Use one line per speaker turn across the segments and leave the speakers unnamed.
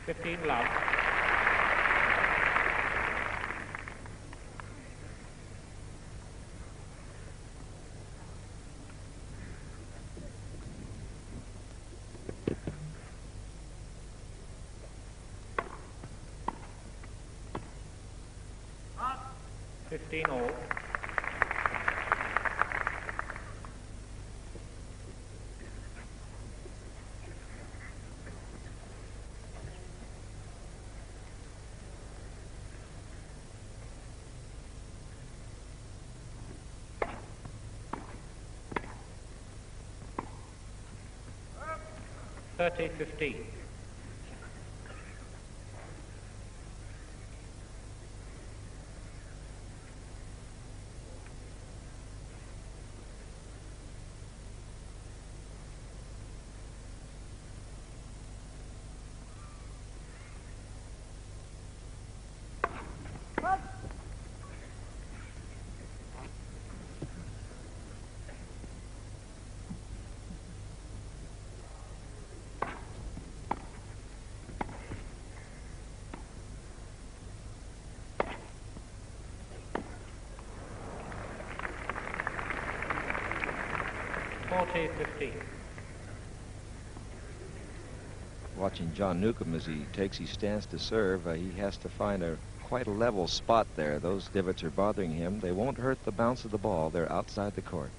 15 love. Up. 15 all. Up. 30-15.
Watching John Newcombe as he takes his stance to serve, he has to find quite a level spot there. Those divots are bothering him. They won't hurt the bounce of the ball. They're outside the court.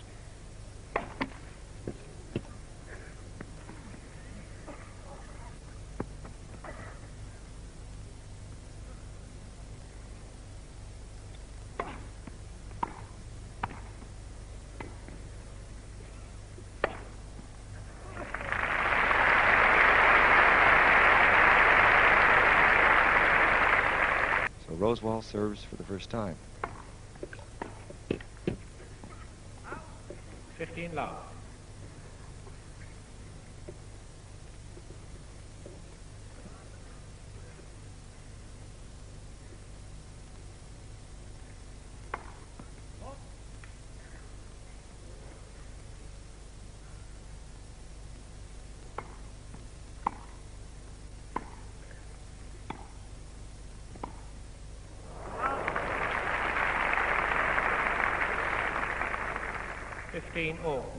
Rosewall serves for the first time.
15 love.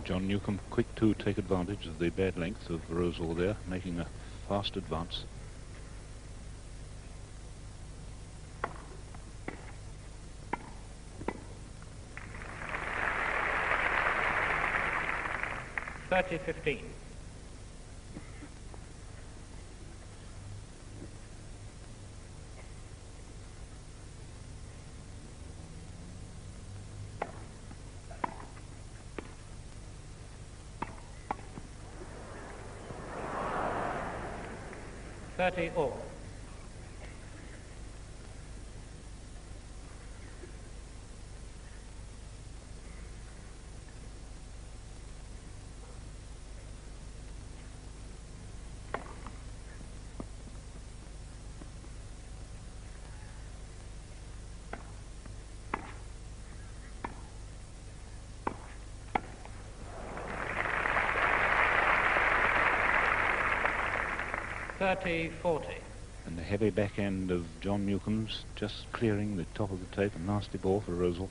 John Newcombe quick to take advantage of the bad length of Rosewall there, making a fast advance.
(30-15). All. 30-40.
And the heavy backhand of John Newcombe's just clearing the top of the tape. A nasty ball for Rosewall.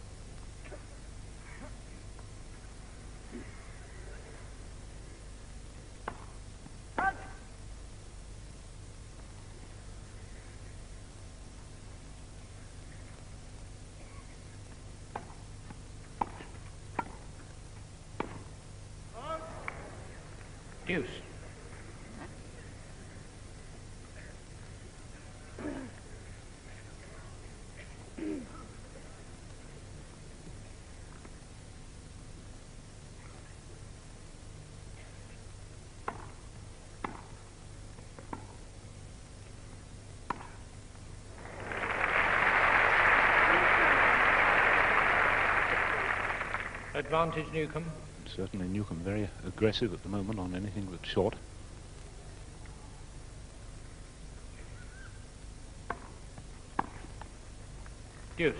Deuce. Advantage Newcombe.
Certainly Newcombe very aggressive at the moment on anything that's short.
Deuce.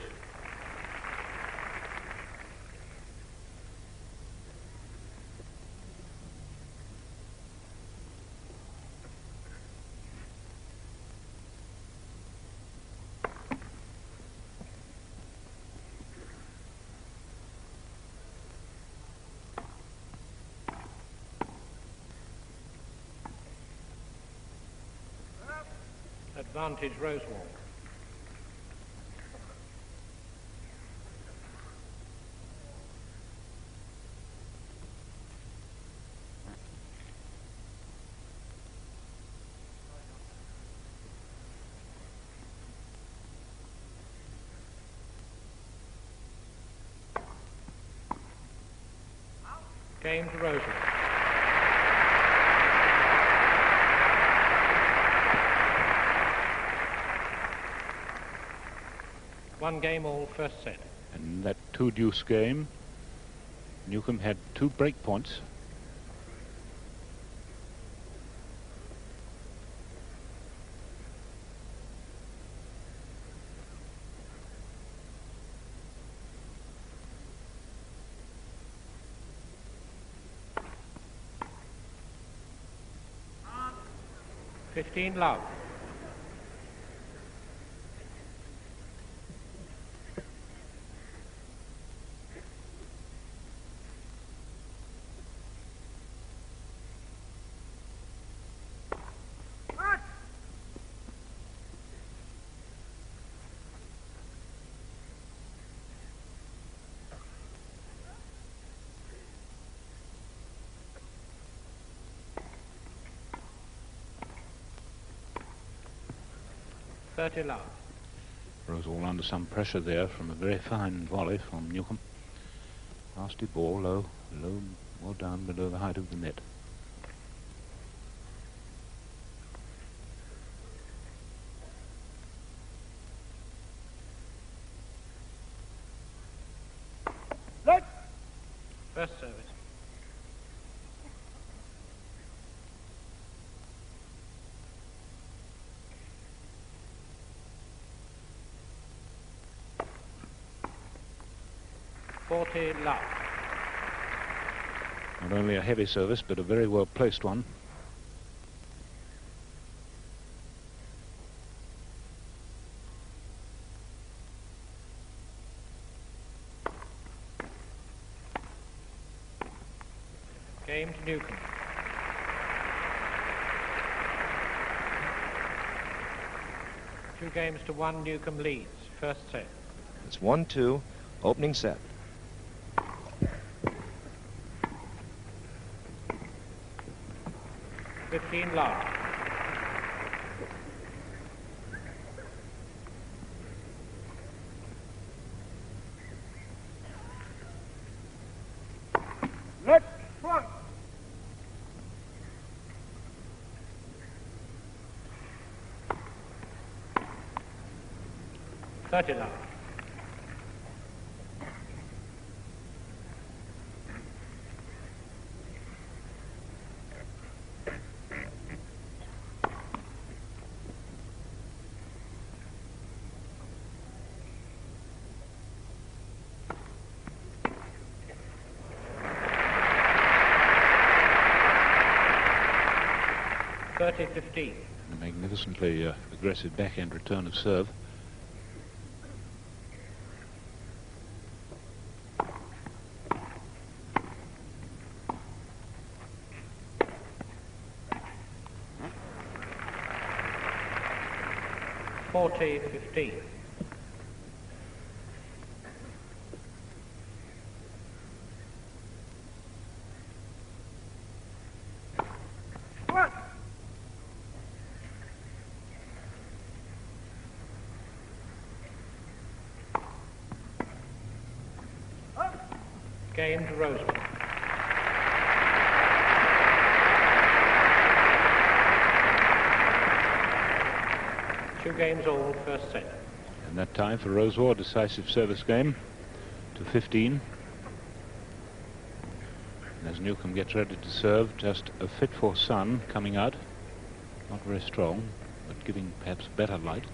Advantage Rosewall. Game to Rosewall. One game all, first set.
And in that two-deuce game, Newcombe had 2 break points.
Love. Love.
Rosewall under some pressure there from a very fine volley from Newcombe. Nasty ball, low, well down below the height of the net.
First service. Love.
Not only a heavy service, but a very well placed one.
Game to Newcombe. Two games to 1, Newcombe leads. First set.
It's 1-2, opening set.
Love.
Next one.
30 love. $30-15.
Magnificently aggressive backhand return of serve.
$40-15. Game to Rosewall. Two games all, first set.
And that time for Rosewall, decisive service game to 15. And as Newcombe gets ready to serve, just a fit for sun coming out. Not very strong, but giving perhaps better light.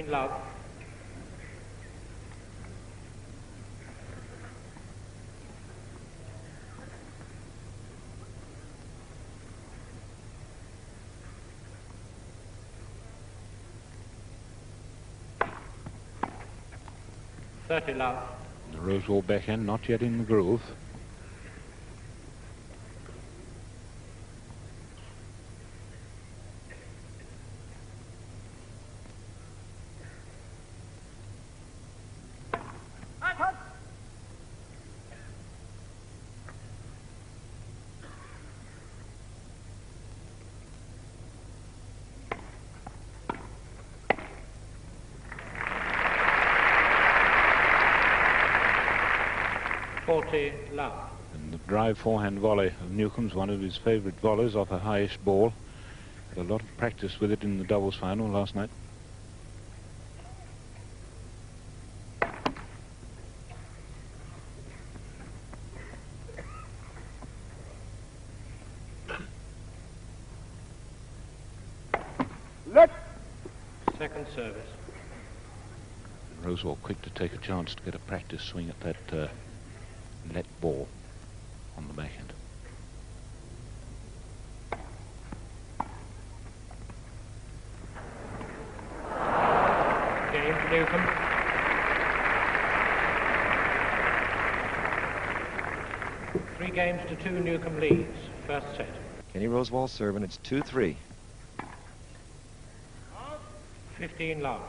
Love. 30 love.
The Rosewall backhand not yet in the groove.
Love.
And the drive forehand volley of Newcombe's one of his favourite volleys off a highish ball. Had a lot of practice with it in the doubles final last night.
Let.
Second service.
Rosewall quick to take a chance to get a practice swing at that net ball on the backhand.
Game for Newcombe. Three games to 2 Newcombe leads. First set.
Kenny Rosewall serving. It's 2-3.
15 love.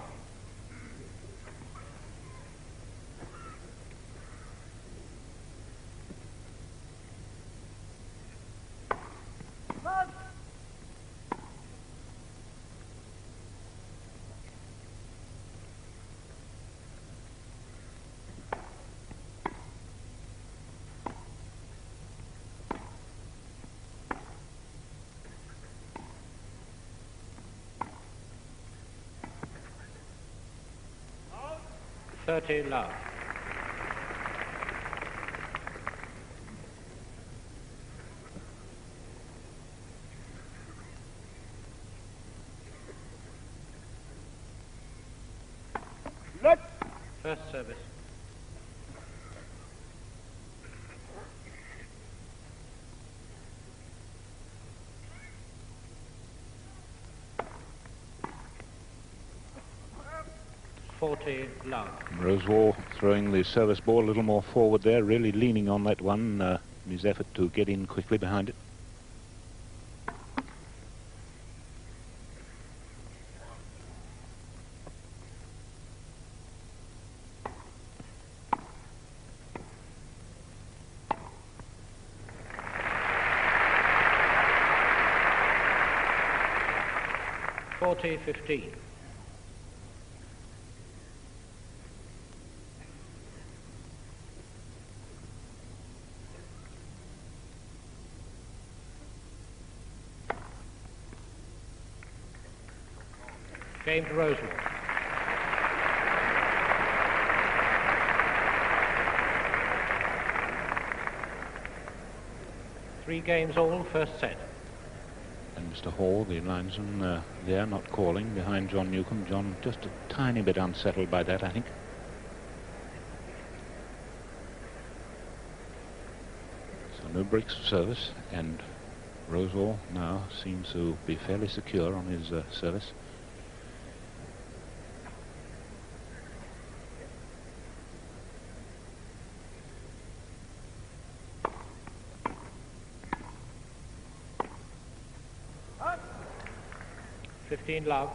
Love.
Let.
First service. Love.
Rosewall throwing the service ball a little more forward there, really leaning on that one in his effort to get in quickly behind it.
$40-15. Game to Rosewall. Three games all, first set.
And Mr. Hall, the linesman, there not calling behind John Newcombe. John just a tiny bit unsettled by that, I think. So no breaks of service, and Rosewall now seems to be fairly secure on his service.
Love.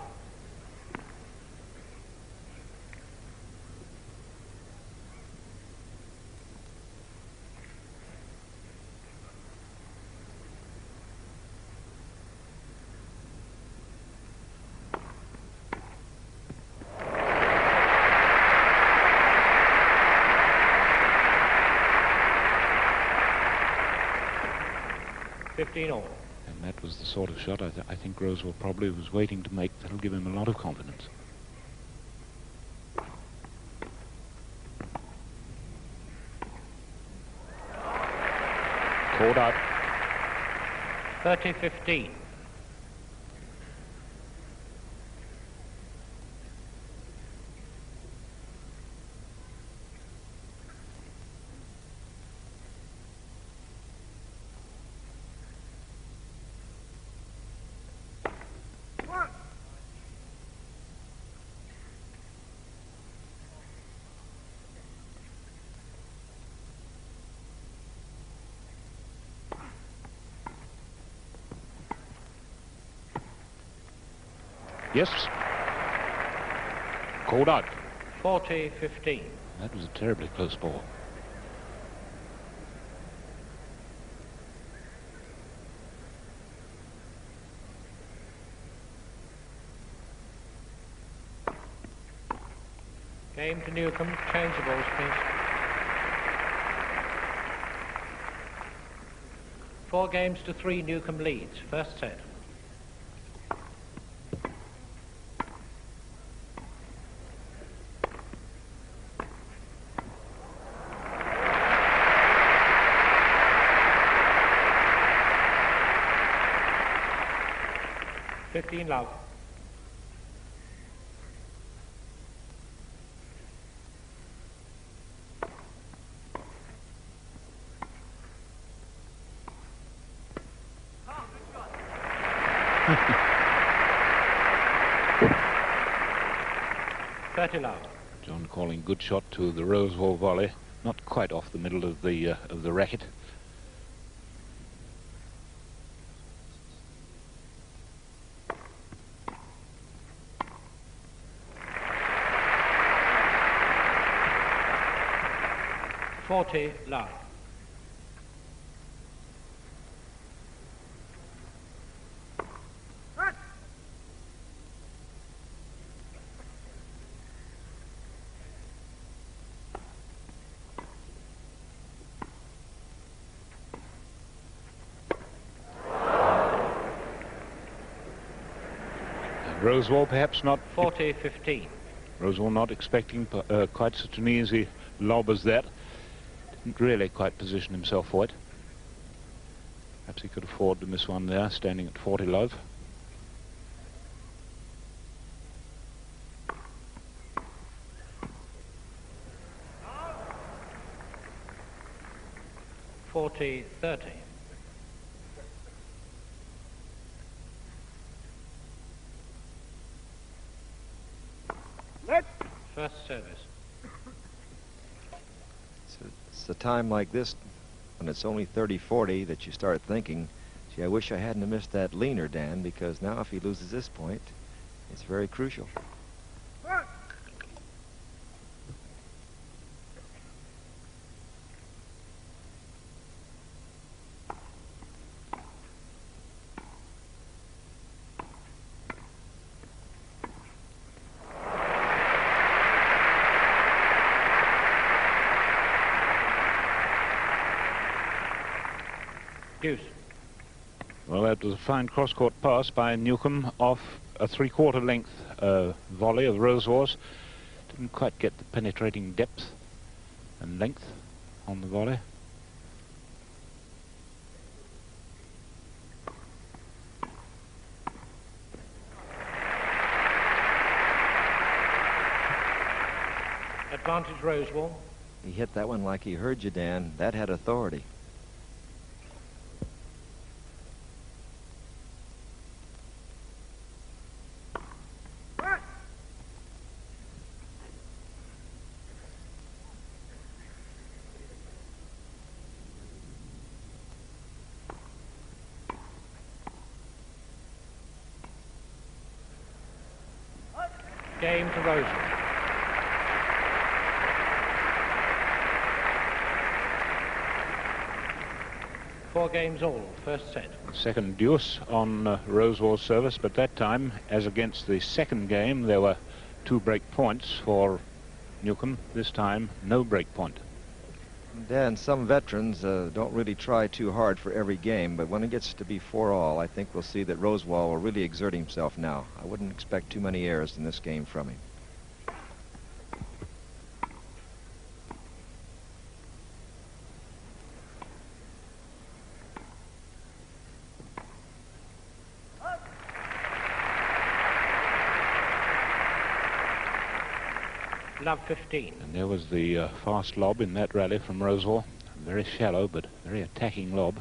$15 all.
And that was the sort of shot I think Rosewall probably was waiting to make. That'll give him a lot of confidence. Caught out.
30-15.
Yes. Called out.
40-15.
That was a terribly close ball.
Game to Newcombe. Change the balls, please. 4-3 Newcombe leads. First set. Love. Love.
John calling good shot to the Rosewall volley, not quite off the middle of the racket.
Love.
Rosewall perhaps not...
40-15.
Rosewall not expecting quite such an easy lob as that. Didn't really quite position himself for it. Perhaps he could afford to miss one there, standing at 40 love.
$40-30. First service.
So it's a time like this, when it's only 30-40, that you start thinking, gee, I wish I hadn't have missed that leaner, Dan, because now if he loses this point, it's very crucial.
Deuce.
Well, that was a fine cross-court pass by Newcombe off a three-quarter length volley of Rosewall's. Didn't quite get the penetrating depth and length on the volley.
Advantage Rosewall.
He hit that one like he heard you, Dan. That had authority.
Game to Rosewall. Four games all, first set.
Second deuce on Rosewall's service, but that time, as against the second game, there were 2 break points for Newcombe. This time, no break point.
Dan, some veterans don't really try too hard for every game, but when it gets to be 4-all, I think we'll see that Rosewall will really exert himself now. I wouldn't expect too many errors in this game from him.
Love 15.
And there was the fast lob in that rally from Rosewall. Very shallow, but very attacking lob.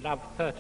Love 30.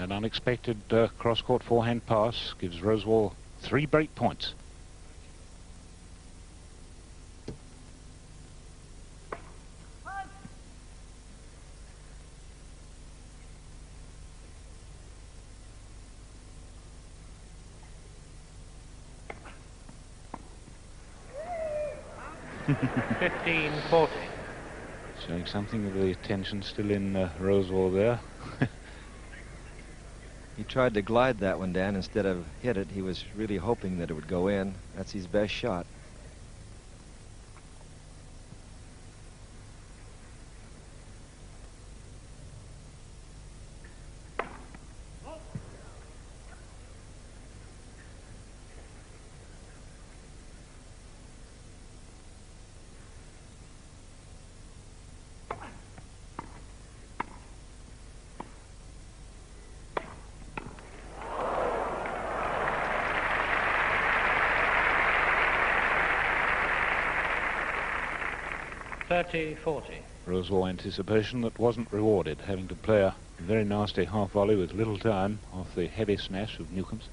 An unexpected cross-court forehand pass gives Rosewall 3 break points.
(15-40).
Showing something of the attention still in Rosewall there.
He tried to glide that one, Dan, instead of hit it. He was really hoping that it would go in. That's his best shot.
(30-40).
Rosewall anticipation that wasn't rewarded, having to play a very nasty half volley with little time off the heavy smash of Newcombe's.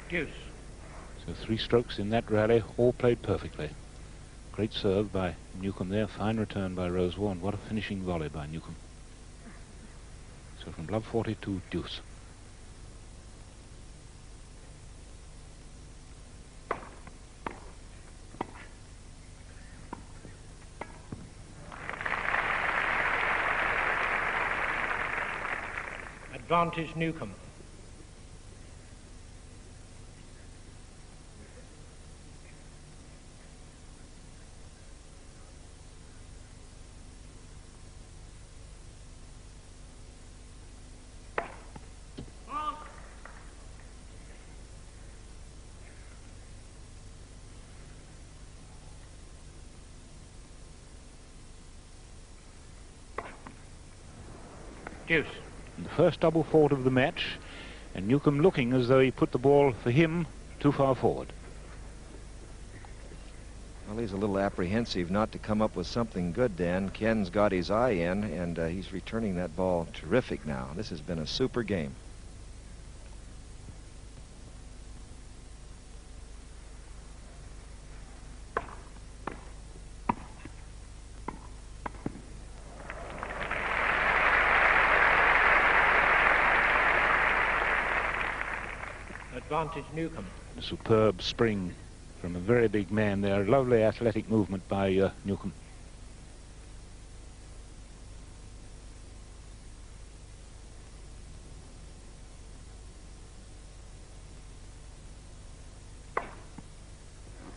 Deuce.
So 3 strokes in that rally, all played perfectly. Great serve by Newcombe there, fine return by Rosewall, and what a finishing volley by Newcombe. So from love 40 to deuce.
Advantage Newcombe. Deuce.
The first double fault of the match, and Newcombe looking as though he put the ball for him too far forward.
Well, he's a little apprehensive not to come up with something good, Dan. Ken's got his eye in, and he's returning that ball terrific now. This has been a super game.
Advantage Newcombe.
A superb spring from a very big man there. Lovely athletic movement by Newcombe.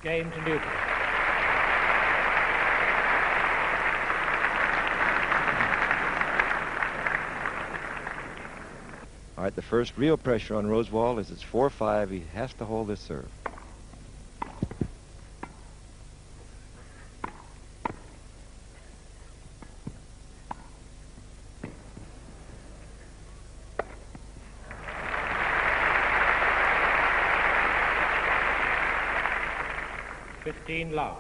Game to Newcombe.
All right, the first real pressure on Rosewall is it's 4-5. He has to hold this serve.
Love.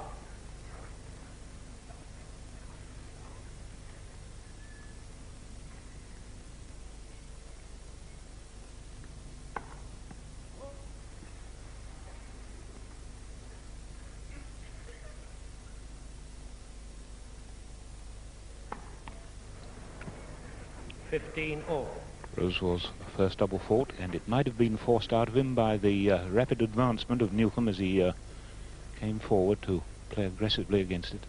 (15-all).
Rosewall's first double fault, and it might have been forced out of him by the rapid advancement of Newcombe as he came forward to play aggressively against it.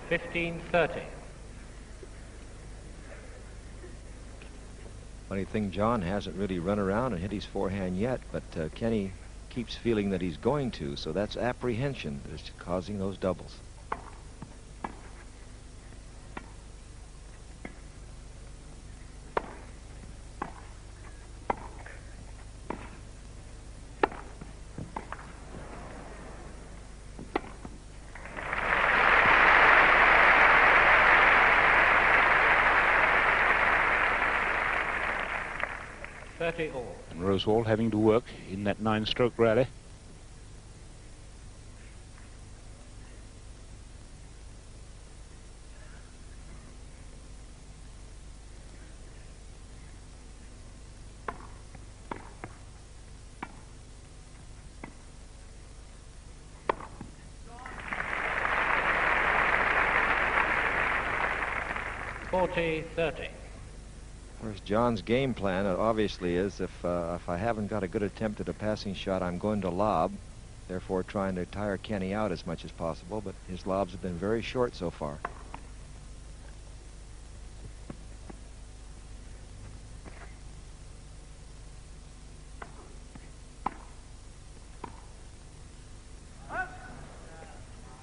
(15-30).
Funny thing, John hasn't really run around and hit his forehand yet, but Kenny keeps feeling that he's going to, so that's apprehension that's causing those doubles.
30 all.
And Rosewall having to work in that 9-stroke rally.
(40-30).
Of course, John's game plan obviously is if I haven't got a good attempt at a passing shot, I'm going to lob, therefore trying to tire Kenny out as much as possible, but his lobs have been very short so far.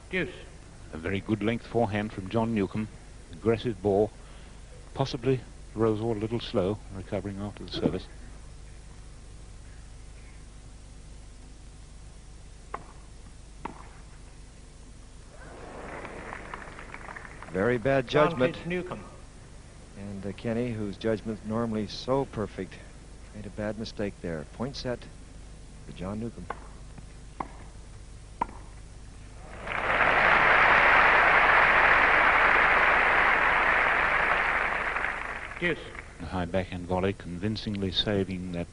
Deuce.
A very good length forehand from John Newcombe. Aggressive ball. Possibly Rosewall a little slow, recovering after the service.
Very bad judgment.
Advantage Newcombe.
And Kenny, whose judgment's normally so perfect, made a bad mistake there. Point set for John Newcombe.
Deuce.
A high backhand volley, convincingly saving that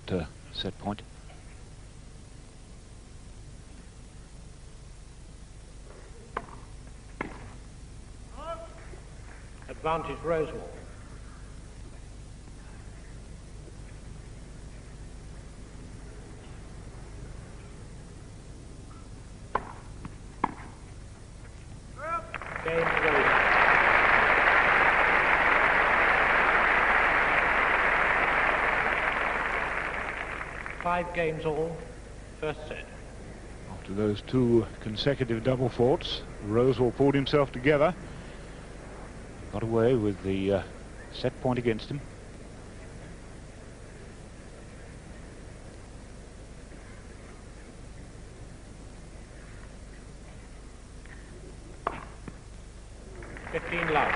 set point.
Advantage Rosewall. Game Rosewall. 5 games all, first set.
After those 2 consecutive double faults, Rosewall pulled himself together. Got away with the set point against him.
Love.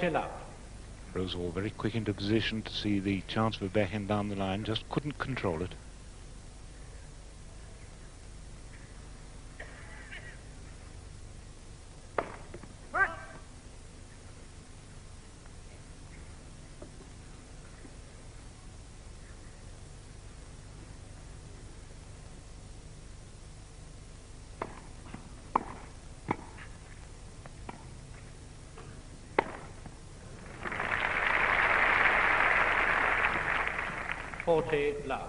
Love.
Rosewall very quick into position to see the chance of a backhand down the line, just couldn't control it.
Love.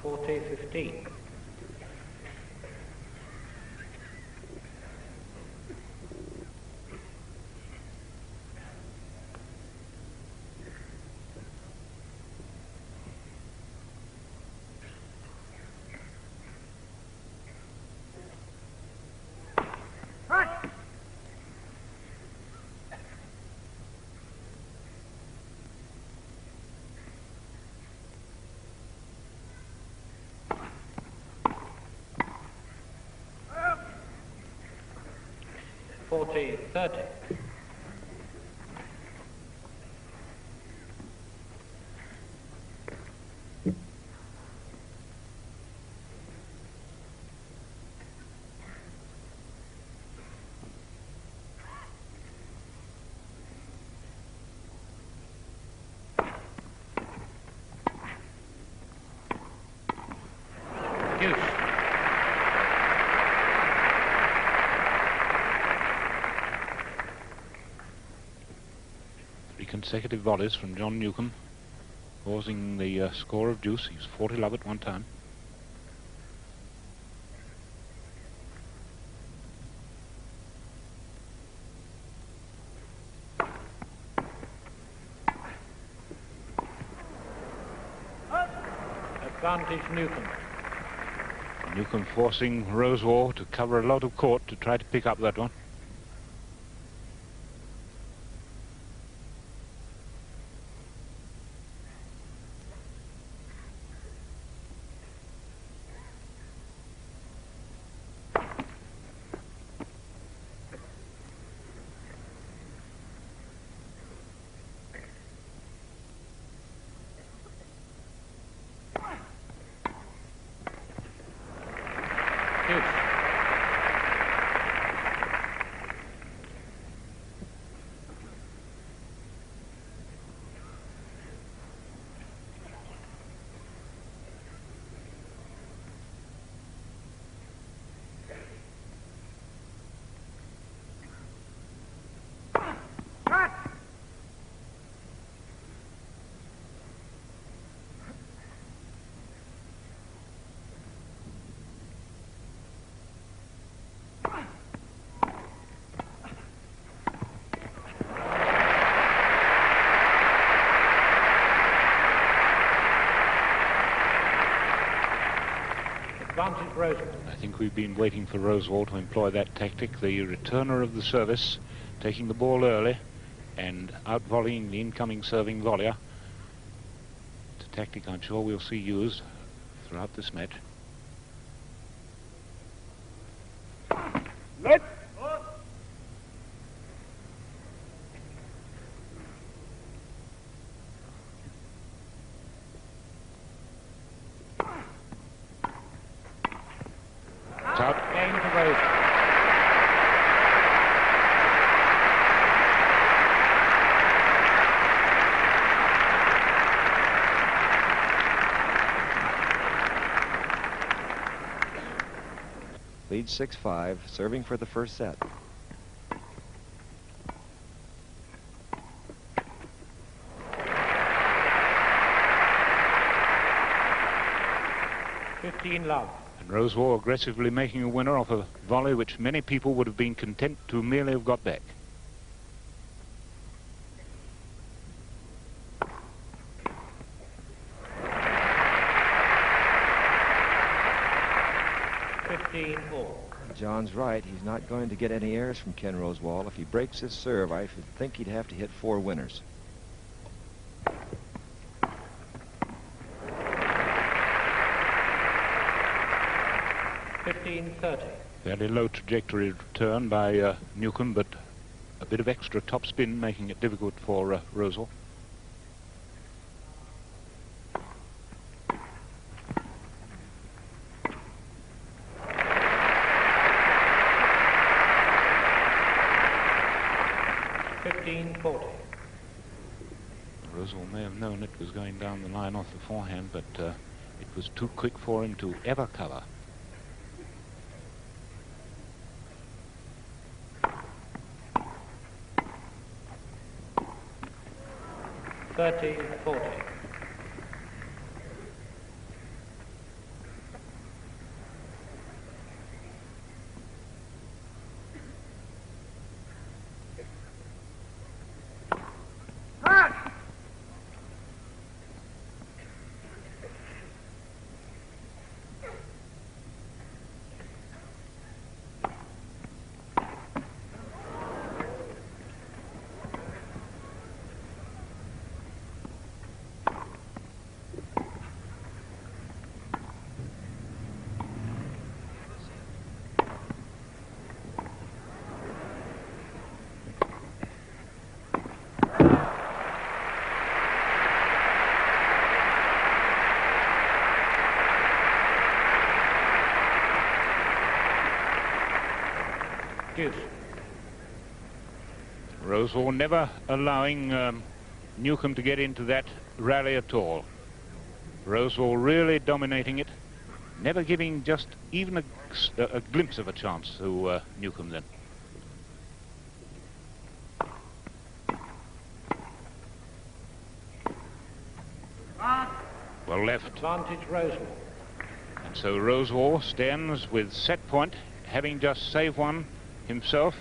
(40-15). (40-30). Deuce.
Consecutive volleys from John Newcombe, causing the score of deuce. He was 40 love at one time.
Advantage Newcombe.
Newcombe forcing Rosewall to cover a lot of court to try to pick up that one.
Advantage Rosewall.
I think we've been waiting for Rosewall to employ that tactic, the returner of the service, taking the ball early and out-volleying the incoming serving volleyer. It's a tactic I'm sure we'll see used throughout this match.
Let.
Game to Rosewall.
Leads 6-5, serving for the first set.
Love.
And Rosewall aggressively making a winner off a volley which many people would have been content to merely have got back.
John's right. He's not going to get any errors from Ken Rosewall. If he breaks his serve, I should think he'd have to hit 4 winners.
Fairly low trajectory return by Newcombe, but a bit of extra top spin making it difficult for Rosewall. Rosewall may have known it was going down the line off the forehand, but it was too quick for him to ever cover. Rosewall never allowing Newcombe to get into that rally at all. Rosewall really dominating it, never giving just even a glimpse of a chance to Newcombe then. left.
Advantage Rosewall.
And so Rosewall stands with set point, having just saved one himself.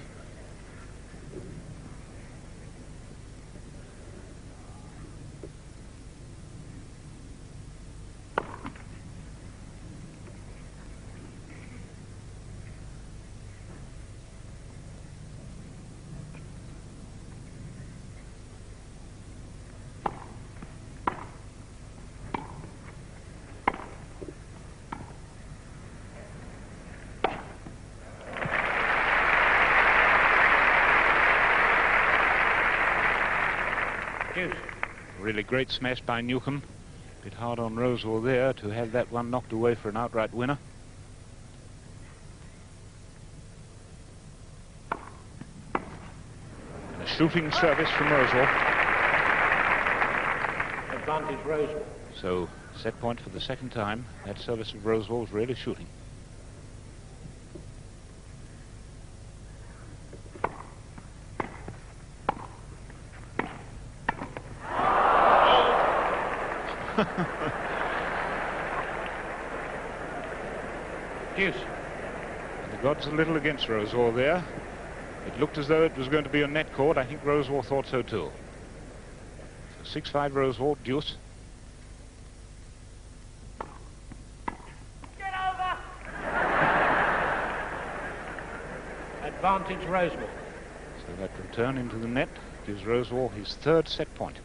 Really great smash by Newcombe. Bit hard on Rosewall there to have that one knocked away for an outright winner. And a shooting service from Rosewall.
Advantage Rosewall.
So set point for the second time. That service of Rosewall was really shooting.
Deuce.
And the gods a little against Rosewall there. It looked as though it was going to be a net court. I think Rosewall thought so too. So 6-5 Rosewall, deuce.
Get over! Advantage Rosewall.
So that return into the net gives Rosewall his third set point.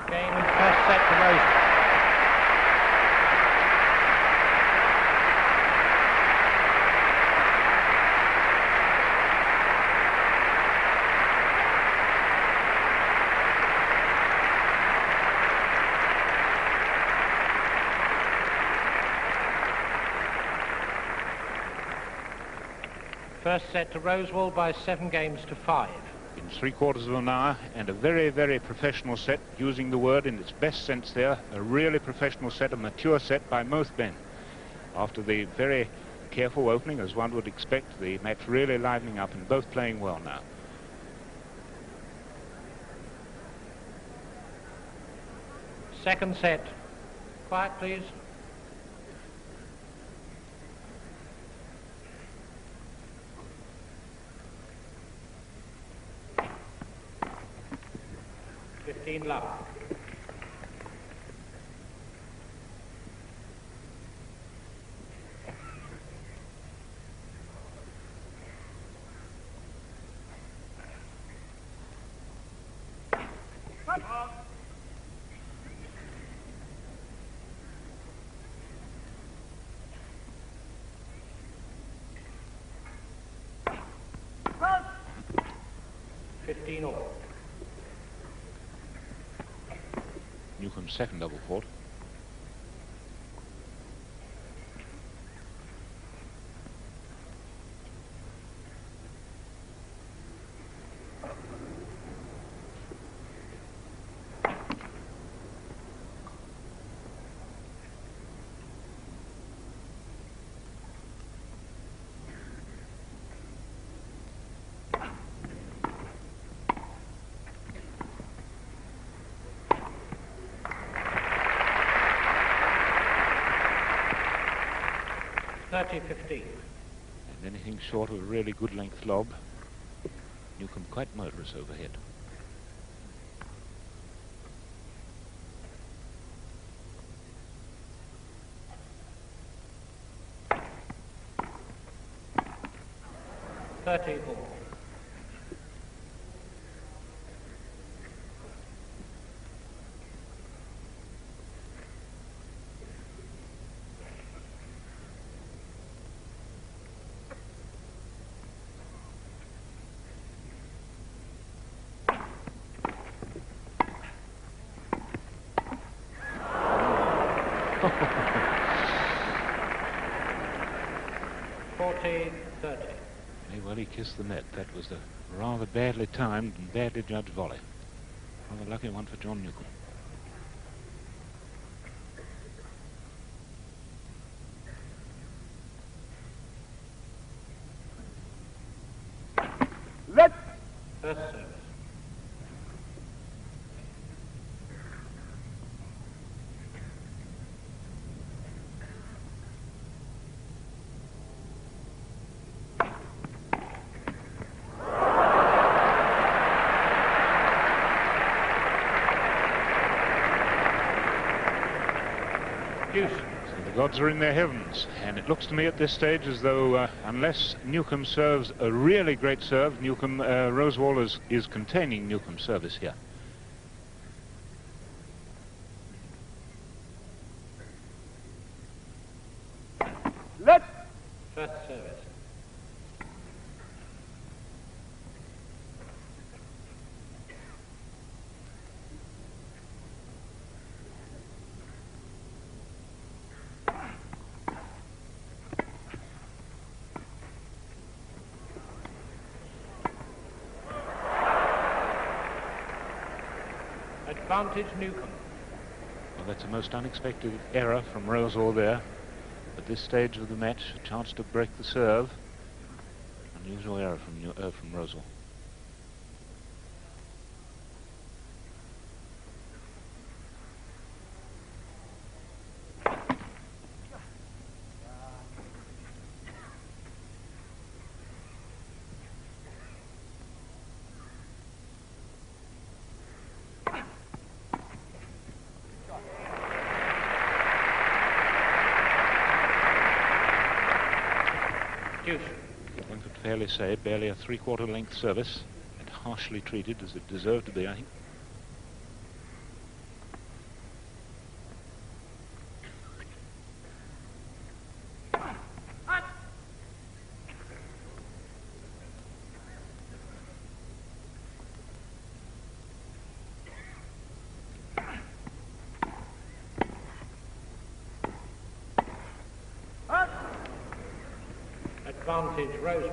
Game and first set to Rosewall. First set to Rosewall by 7 games to 5.
In 3/4 of an hour, and a very, very professional set, using the word in its best sense there, a really professional set, a mature set by most men. After the very careful opening, as one would expect, the match really livening up and both playing well now.
Second set. Quiet, please. Love. All.
Newcombe's second double fault.
$30-15.
And anything short of a really good length lob, Newcombe quite murderous overhead.
$30-all.
Well, he kissed the net. That was a rather badly timed and badly judged volley. Rather lucky one for John Newcombe.
Let.
First service. Deuce.
So the gods are in their heavens, and it looks to me at this stage as though unless Newcombe serves a really great serve, Newcombe, Rosewall is containing Newcombe's service here.
Let.
First service. Advantage Newcombe.
Well, that's a most unexpected error from Rosewall there. At this stage of the match, a chance to break the serve. Unusual error from Rosewall.
Deuce.
One could fairly say barely a three-quarter length service, and harshly treated as it deserved to be, I think.
Advantage Rosewall.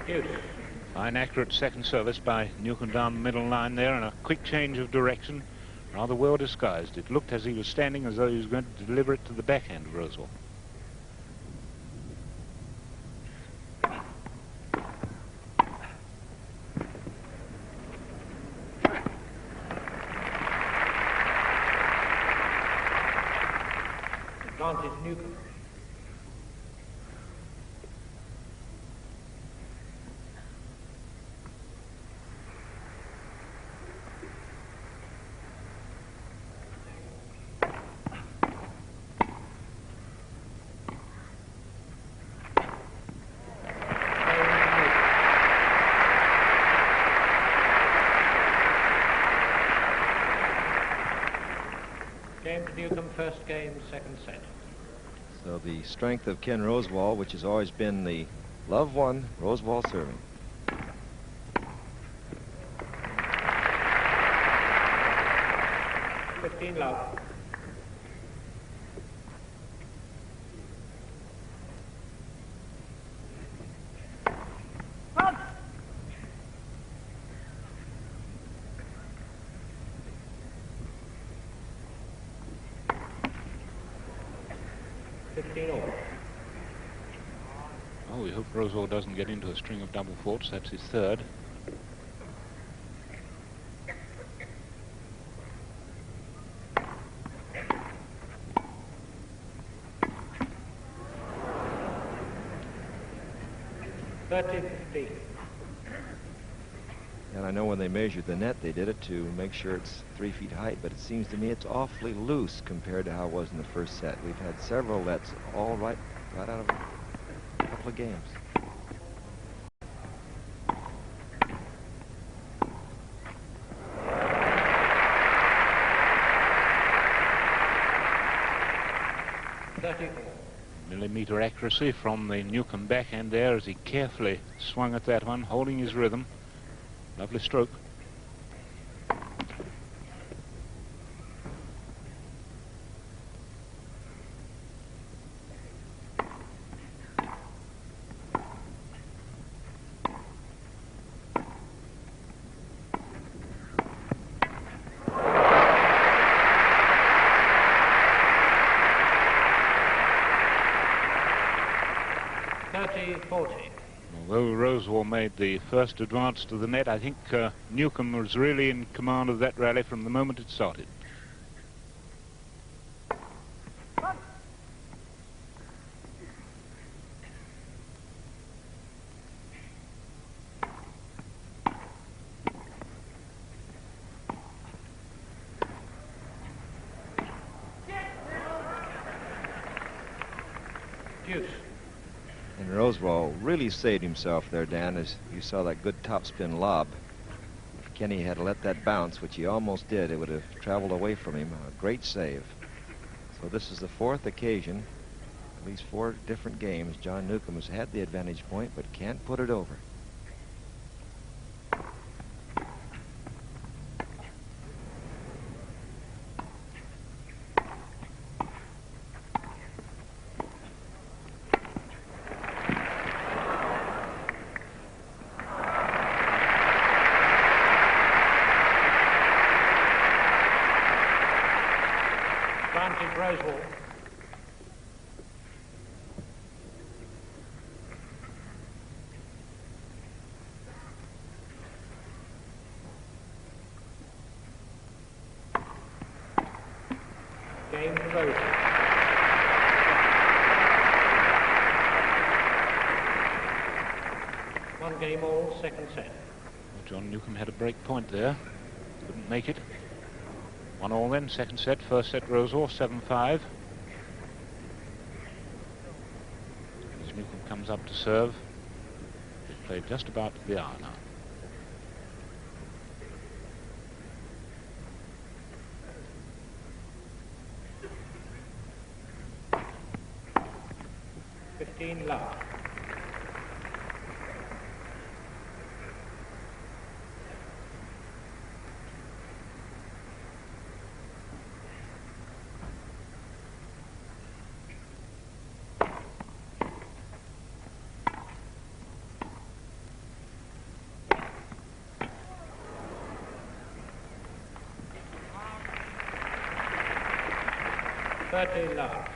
Deuce.
Fine, accurate second service by Newcombe down the middle line there, and a quick change of direction, rather well disguised. It looked as he was standing as though he was going to deliver it to the backhand of Rosewall.
Advantage Newcombe. James Newcombe, first game, second set.
So the strength of Ken Rosewall, which has always been the love one, Rosewall serving.
Love.
Oh, we hope Rosewall doesn't get into a string of double faults. That's his third.
And I know when they measured the net, they did it to make sure it's 3 feet height, but it seems to me it's awfully loose compared to how it was in the first set. We've had several lets all right out of a couple of games.
millimeter accuracy from the Newcombe backhand there as he carefully swung at that one, holding his rhythm. Lovely stroke. Although Rosewall made the first advance to the net, I think Newcombe was really in command of that rally from the moment it started. And
Rosewall really saved himself there, Dan, as you saw that good topspin lob. If Kenny had let that bounce, which he almost did, it would have traveled away from him. A great save. So this is the fourth occasion, at least 4 different games, John Newcombe has had the advantage point, but can't put it over.
Rosewall. Game to Rosewall. One game all, second set.
John Newcombe had a break point there. Couldn't make it. 1-1 then, second set, first set Rosewall, 7-5. As Newcombe comes up to serve, he's played just about the hour now.
Love. Love.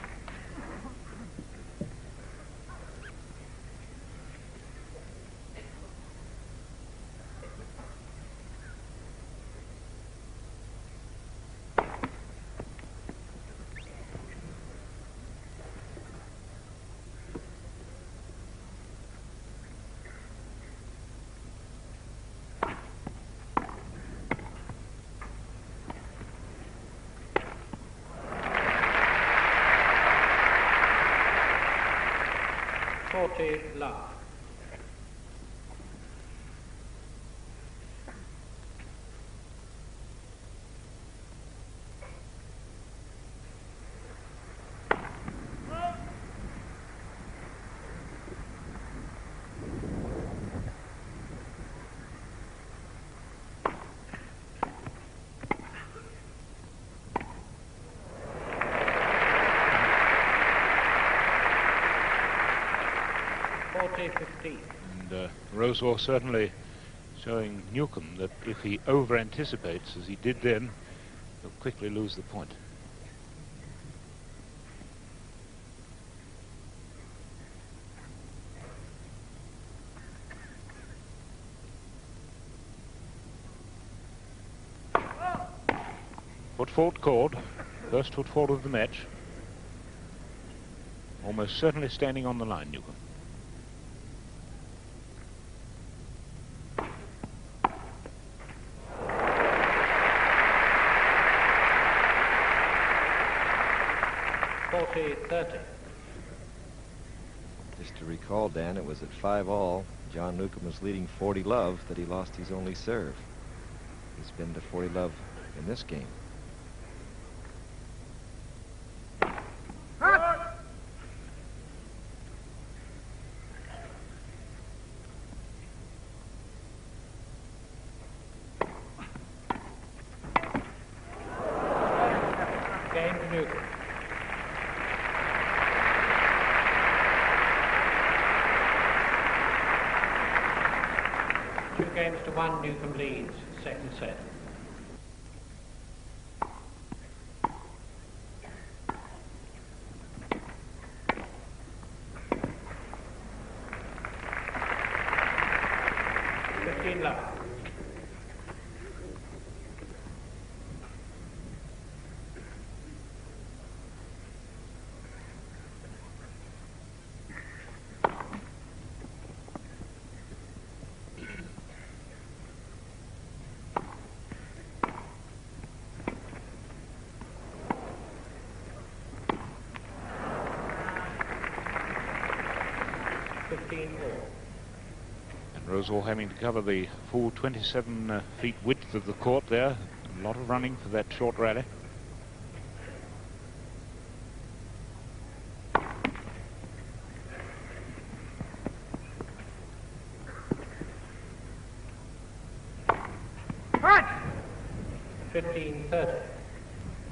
Love.
And Rosewall certainly showing Newcombe that if he over-anticipates, as he did then, he'll quickly lose the point. Foot fault called, first foot fault of the match. Almost certainly standing on the line, Newcombe.
Just to recall, Dan, it was at 5-all. John Newcombe was leading 40-love that he lost his only serve. He's been to 40-love in this game.
Newcombe. 2-1 Newcombe leads, second set. Love.
Rosewall having to cover the full 27 feet width of the court there. A lot of running for that short rally.
Right. 15-30.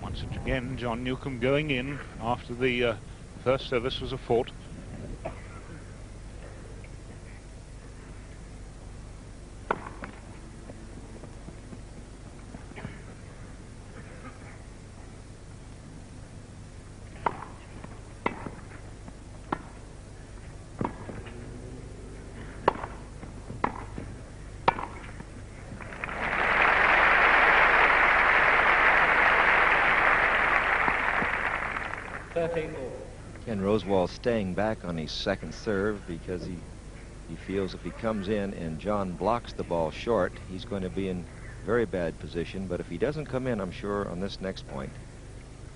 Once again, John Newcombe going in after the first service was a fault.
Ken Rosewall staying back on his second serve because he feels if he comes in and John blocks the ball short, he's going to be in very bad position. But if he doesn't come in, I'm sure on this next point,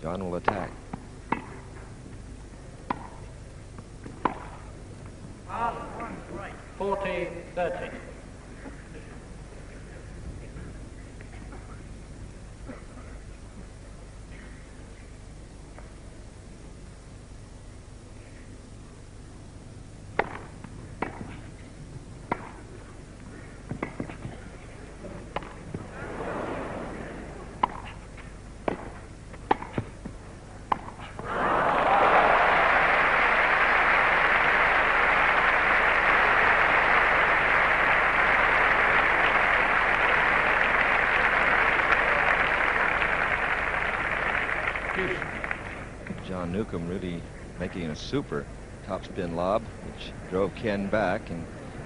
John will attack.
Right. 40-30.
John Newcombe really making a super topspin lob, which drove Ken back, and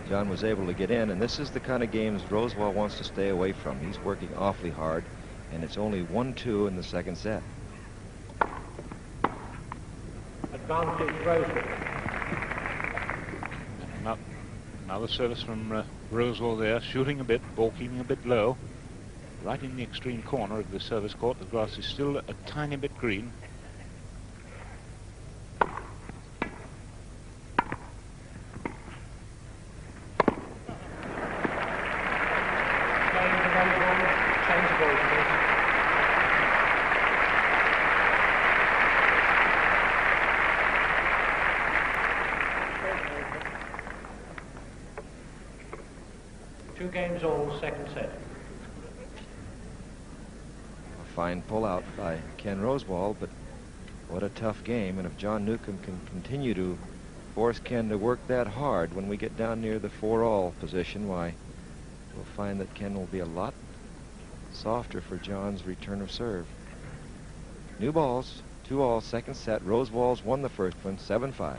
John was able to get in. And this is the kind of games Rosewall wants to stay away from. He's working awfully hard, and it's only 1-2 in the second set.
Advantage Rosewall.
Another service from Rosewall there, shooting a bit, ball keeping a bit low. Right in the extreme corner of the service court. The grass is still a tiny bit green.
Two games all, second set.
A fine pull-out by Ken Rosewall, but what a tough game. And if John Newcombe can continue to force Ken to work that hard when we get down near the 4-all position, why, we'll find that Ken will be a lot softer for John's return of serve. New balls, 2-all, second set. Rosewall's won the first one, 7-5.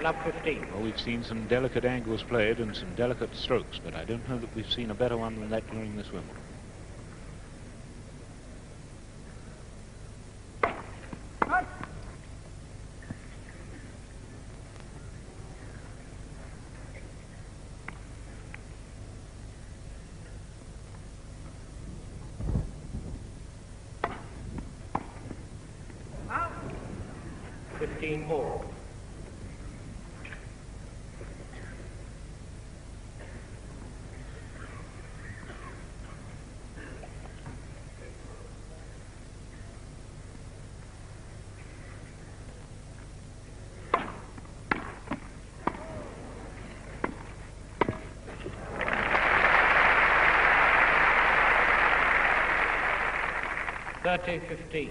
Love 15.
Well, we've seen some delicate angles played and some delicate strokes, but I don't know that we've seen a better one than that during this Wimbledon.
Out. 15 more. 30-15.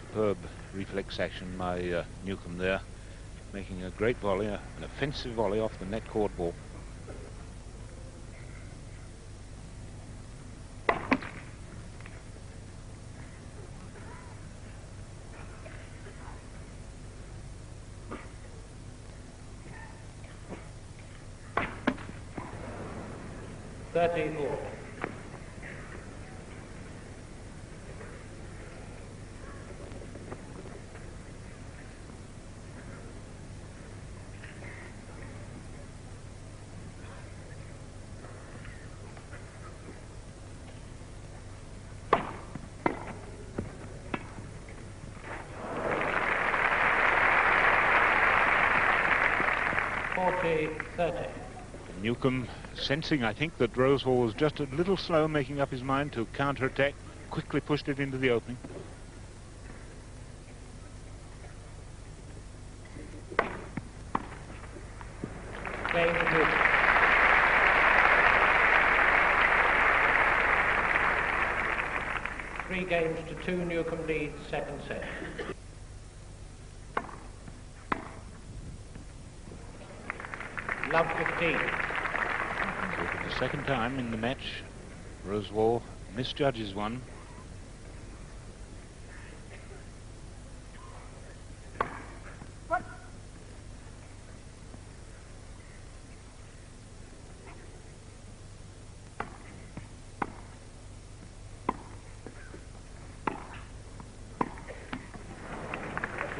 Superb reflex action by Newcombe there, making a great volley, an offensive volley off the net court ball. Newcombe, sensing, I think, that Rosewall was just a little slow making up his mind to counter-attack, quickly pushed it into the opening.
Three games to 2, Newcombe leads, second set. Love 15.
So for the second time in the match, Rosewall misjudges one.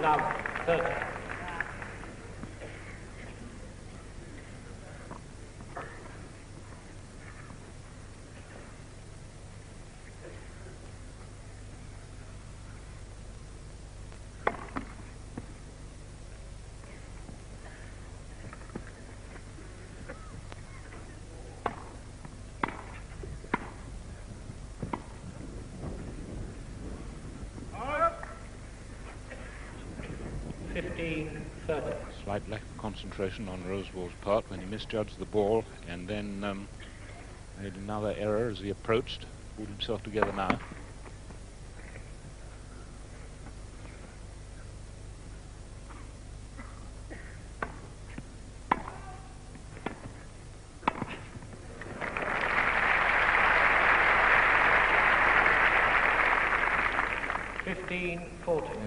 Love 30.
Slight lack of concentration on Rosewall's part when he misjudged the ball, and then made another error as he approached. Pulled himself together now.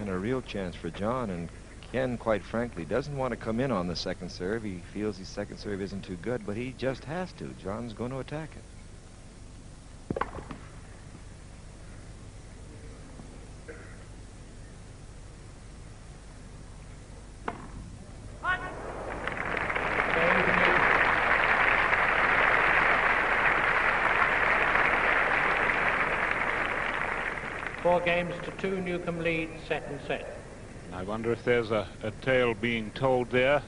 And a real chance for John, and Ken, quite frankly, doesn't want to come in on the second serve. He feels his second serve isn't too good, but he just has to. John's going to attack it.
Four games to 2, Newcombe leads, second set.
I wonder if there's a tale being told there.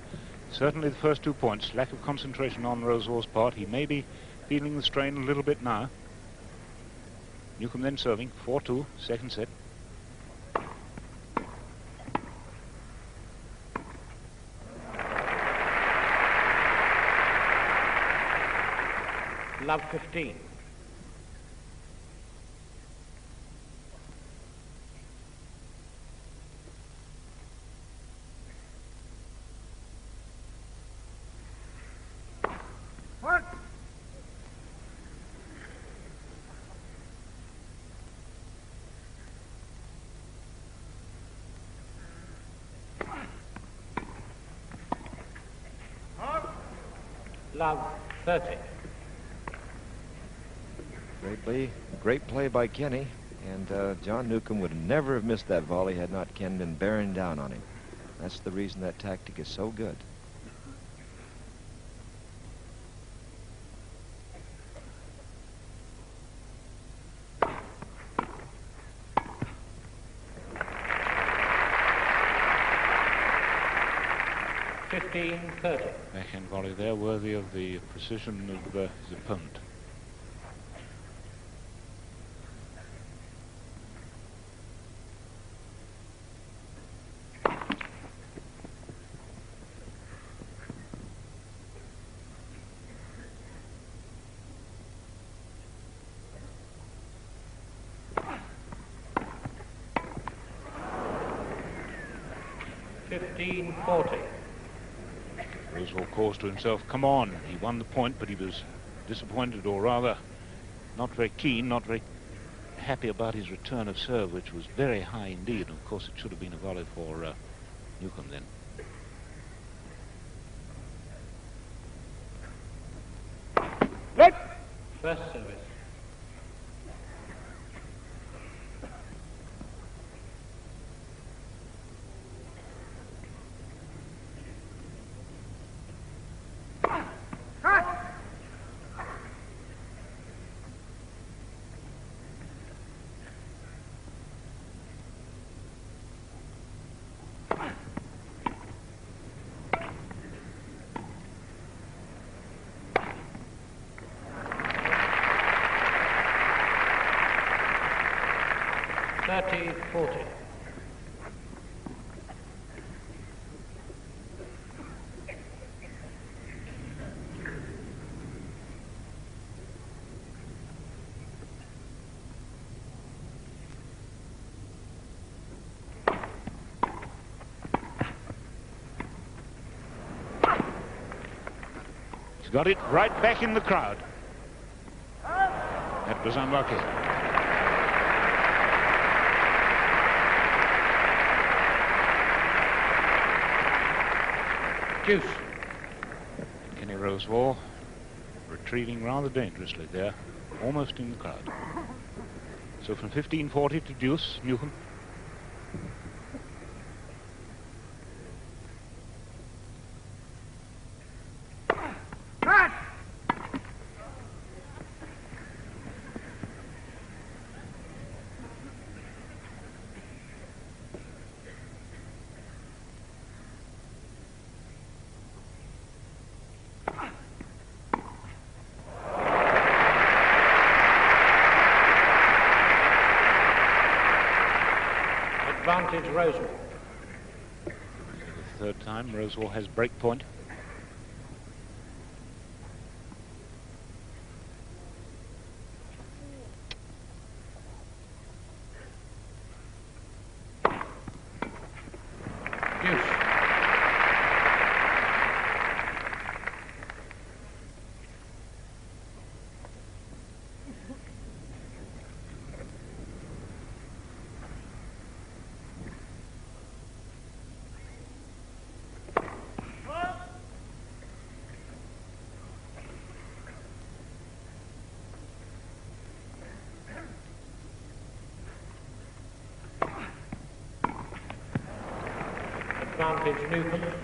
Certainly the first 2 points, lack of concentration on Rosewall's part. He may be feeling the strain a little bit now. Newcombe then serving, 4-2, second set.
Love 15. Love 30.
Great play by Kenny, and John Newcombe would never have missed that volley had not Ken been bearing down on him. That's the reason that tactic is so good.
Backhand volley there, worthy of the precision of his opponent.
15-40.
Rosewall calls to himself, come on. He won the point, but he was disappointed, or rather not very keen, not very happy about his return of serve, which was very high indeed. And of course, it should have been a volley for Newcombe then.
Let.
First service. .40.
He's got it right back in the crowd. That was unlucky.
Deuce.
Kenny Rosewall retreating rather dangerously there, almost in the crowd. So from 15-40 to deuce, Newcombe.
Advantage Rosewall.
For the third time, Rosewall has break point.
Deuce. Advantage Newcombe.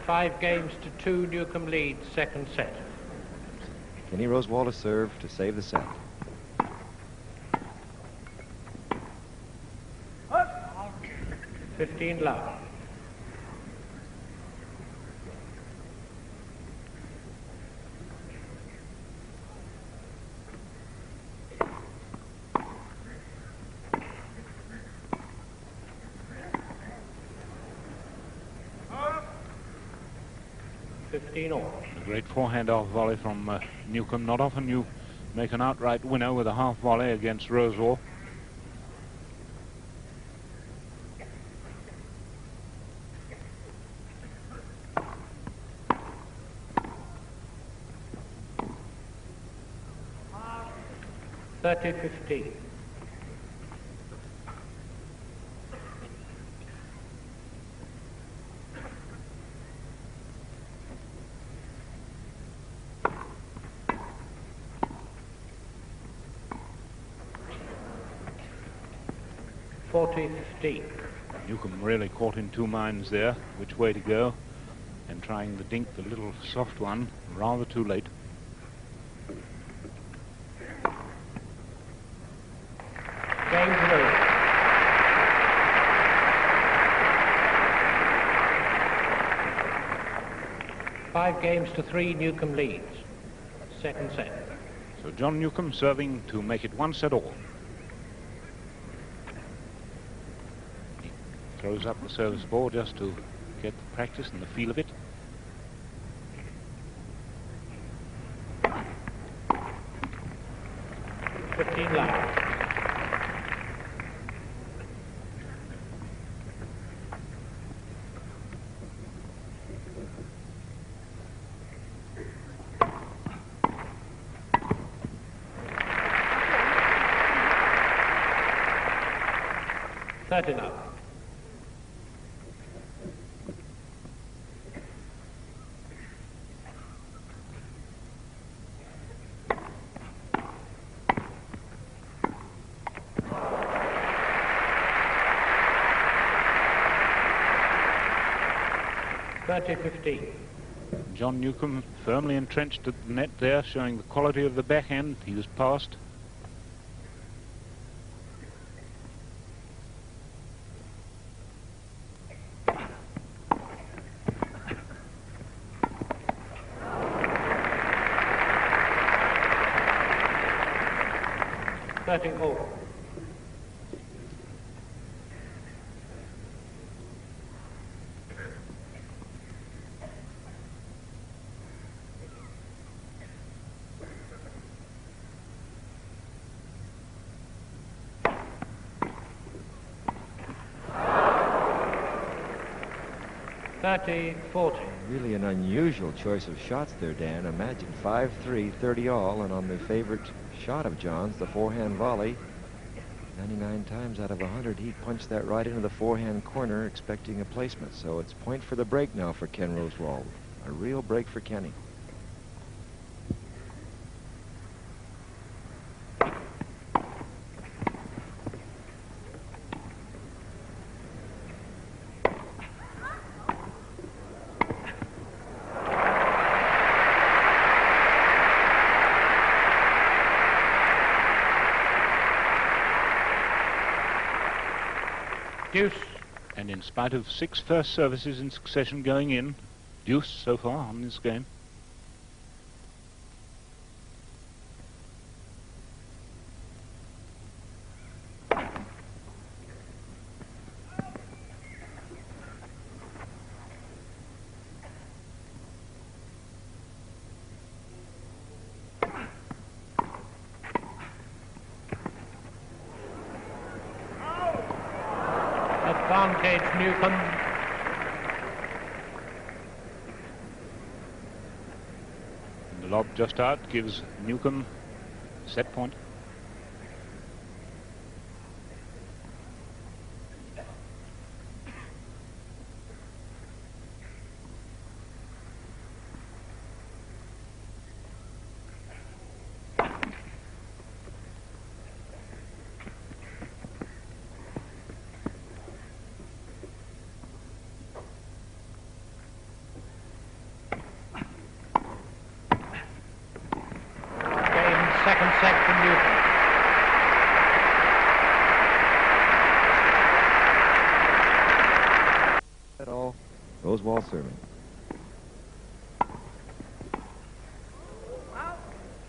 Five games to 2, Newcombe leads second set.
Kenny Rosewall to serve to save the set.
Up.
15 love.
A great forehand off volley from Newcombe. Not often you make an outright winner with a half volley against Rosewall.
.30-15.
Newcombe really caught in two minds there, which way to go, and trying the dink, the little soft one, rather too late.
5-3, Newcombe leads. Second set.
So John Newcombe serving to make it 1-all. He throws up the service ball just to get the practice and the feel of it.
Love. Love. 30-15.
John Newcombe firmly entrenched at the net there, showing the quality of the backhand. He was passed.
All.
Really an unusual choice of shots there, Dan. Imagine 5-3, 30-all, and on the favorite shot of John's, the forehand volley, 99 times out of 100, he punched that right into the forehand corner, expecting a placement. So it's point for the break now for Ken Rosewall. A real break for Kenny.
Deuce.
And in spite of 6 first services in succession going in, deuce so far on this game.
Advantage Newcombe.
The lob just out gives Newcombe set point.
Second set for Newcombe.
At all, Rosewall serving.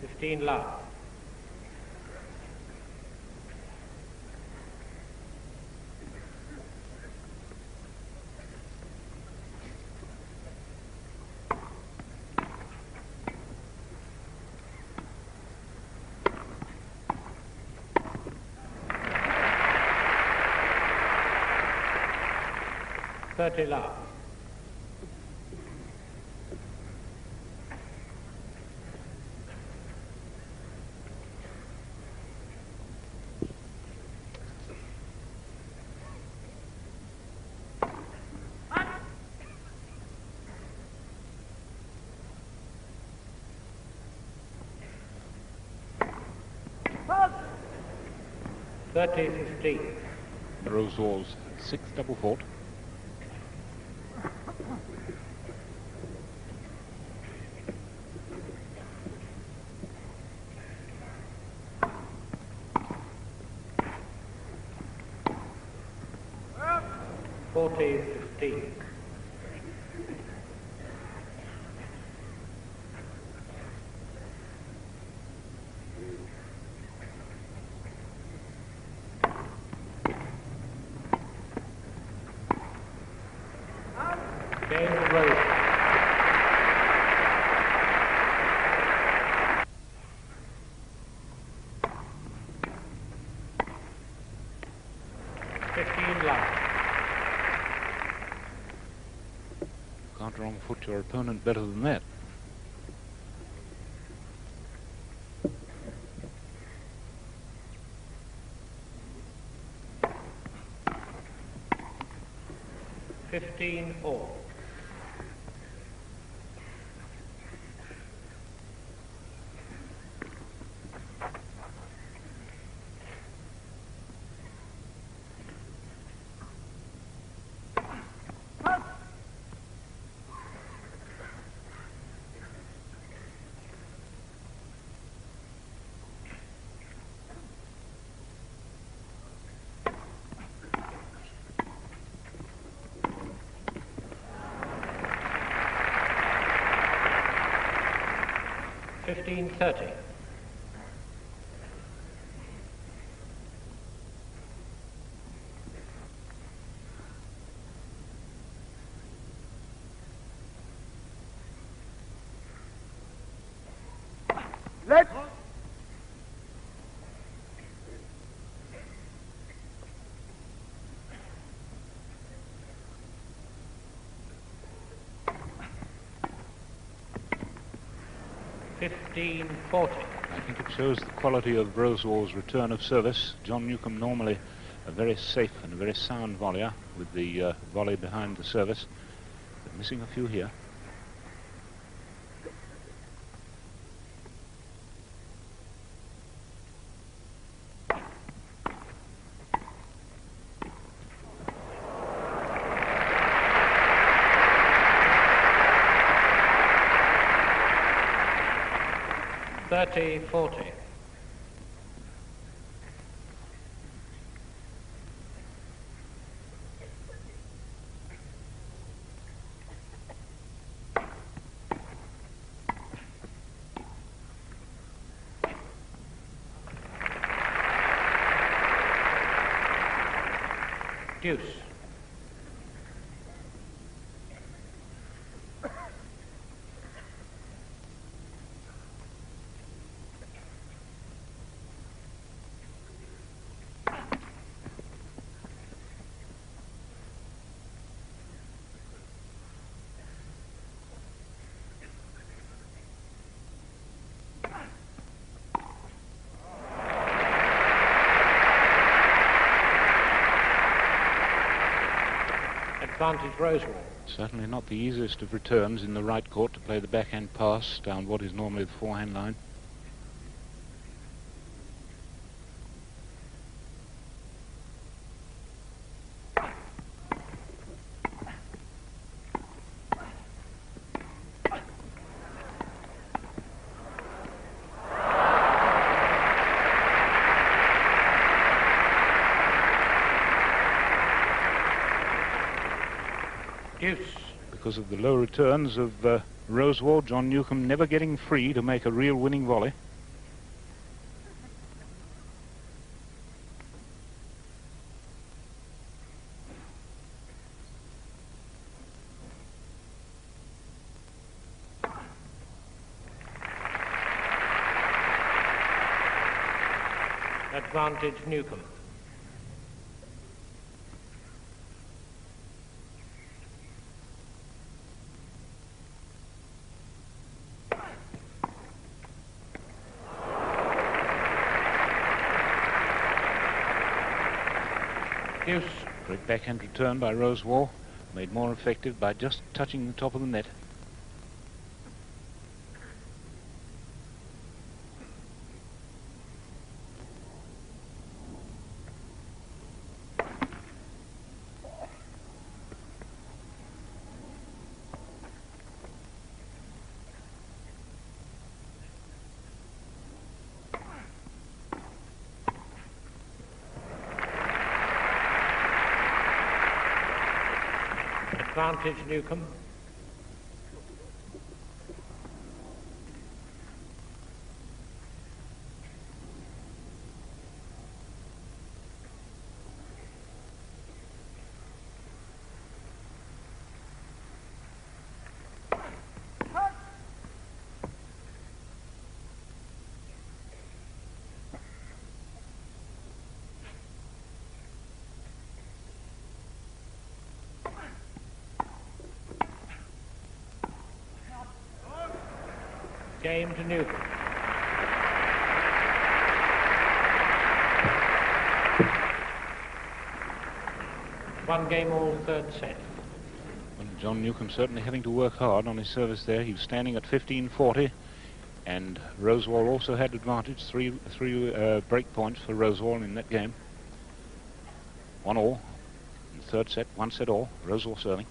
15 love. Love.
Pause.
30-15.
Rosewall's 6th double fault.
15 love.
Can't wrong foot your opponent better than that.
All. $15.30.
Let.
$15.40.
I think it shows the quality of Rosewall's return of service. John Newcombe normally a very safe and a very sound volleyer with the volley behind the service, but missing a few here.
$30.40. Deuce. Advantage Rosewall.
Certainly not the easiest of returns in the right court to play the backhand pass down what is normally the forehand line.
Deuce.
Because of the low returns of Rosewall, John Newcombe never getting free to make a real winning volley.
Advantage Newcombe. Deuce.
Great backhand return by Rosewall, made more effective by just touching the top of the net.
Advantage Newcombe. Game to Newcombe. One game all, third set.
Well, John Newcombe certainly having to work hard on his service there. He was standing at 15-40, and Rosewall also had advantage. Three break points for Rosewall in that game. 1-all in the third set, 1 set all. Rosewall serving.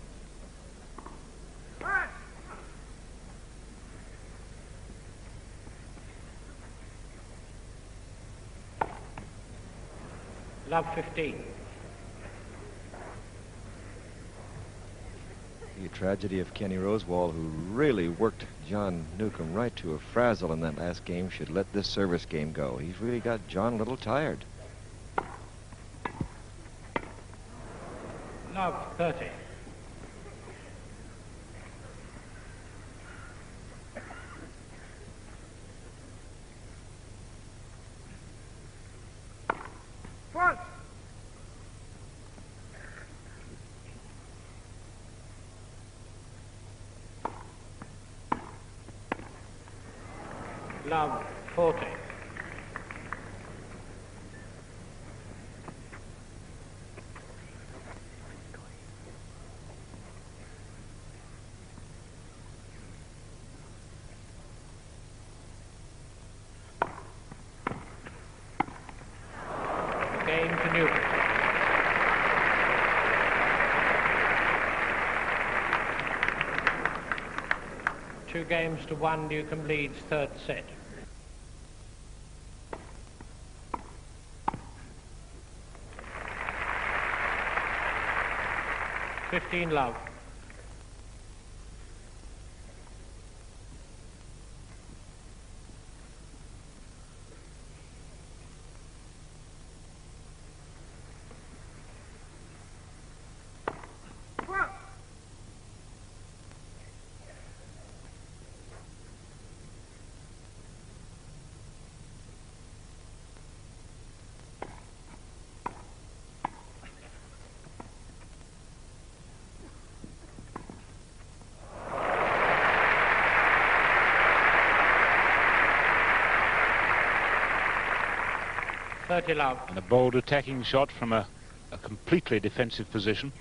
Love 15.
The tragedy of Kenny Rosewall, who really worked John Newcombe right to a frazzle in that last game, should let this service game go. He's really got John a little tired.
Love 30.
Front.
Love 40. Game to Newcombe. Two games to 1, Newcombe leads third set. $15 love.
Front.
$30 love.
And a bold attacking shot from a completely defensive position.